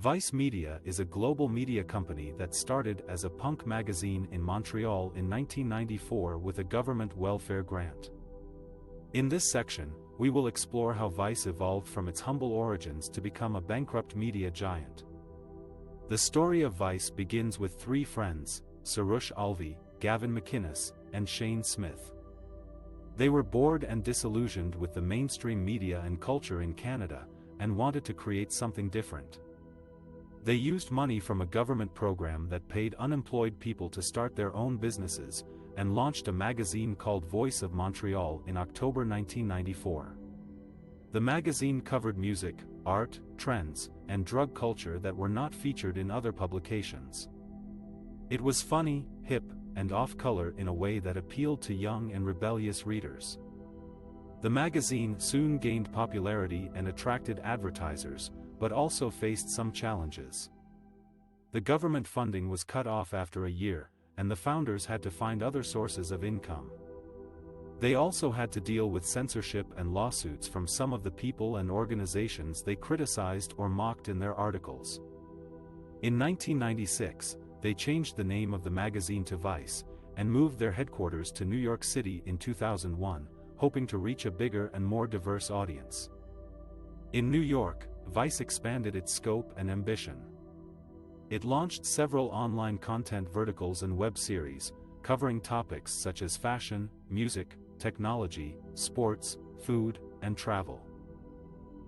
Vice Media is a global media company that started as a punk magazine in Montreal in 1994 with a government welfare grant. In this section, we will explore how Vice evolved from its humble origins to become a bankrupt media giant. The story of Vice begins with three friends, Soroush Alvi, Gavin McInnes, and Shane Smith. They were bored and disillusioned with the mainstream media and culture in Canada, and wanted to create something different. They used money from a government program that paid unemployed people to start their own businesses, and launched a magazine called Voice of Montreal in October 1994. The magazine covered music, art, trends, and drug culture that were not featured in other publications. It was funny, hip, and off-color in a way that appealed to young and rebellious readers. The magazine soon gained popularity and attracted advertisers, but also faced some challenges. The government funding was cut off after a year, and the founders had to find other sources of income. They also had to deal with censorship and lawsuits from some of the people and organizations they criticized or mocked in their articles. In 1996, they changed the name of the magazine to Vice, and moved their headquarters to New York City in 2001, hoping to reach a bigger and more diverse audience. In New York, Vice expanded its scope and ambition. It launched several online content verticals and web series, covering topics such as fashion, music, technology, sports, food, and travel.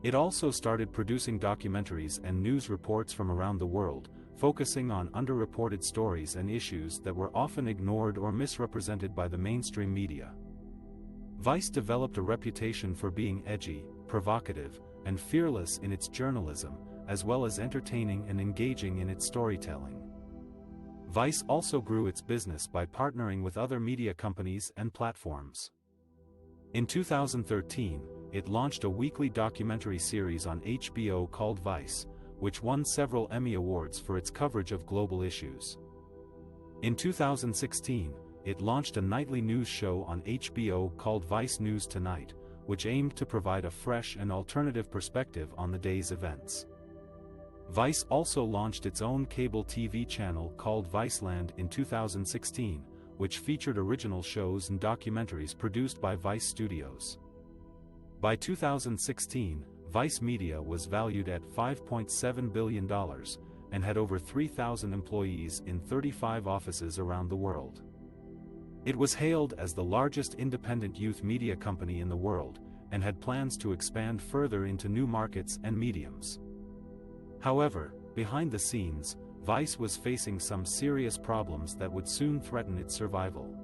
It also started producing documentaries and news reports from around the world, focusing on underreported stories and issues that were often ignored or misrepresented by the mainstream media. Vice developed a reputation for being edgy, provocative, and fearless in its journalism, as well as entertaining and engaging in its storytelling. Vice also grew its business by partnering with other media companies and platforms. In 2013, it launched a weekly documentary series on HBO called Vice, which won several Emmy Awards for its coverage of global issues. In 2016, it launched a nightly news show on HBO called Vice News Tonight, which aimed to provide a fresh and alternative perspective on the day's events. Vice also launched its own cable TV channel called Viceland in 2016, which featured original shows and documentaries produced by Vice Studios. By 2016, Vice Media was valued at $5.7 billion, and had over 3,000 employees in 35 offices around the world. It was hailed as the largest independent youth media company in the world, and had plans to expand further into new markets and mediums. However, behind the scenes, Vice was facing some serious problems that would soon threaten its survival.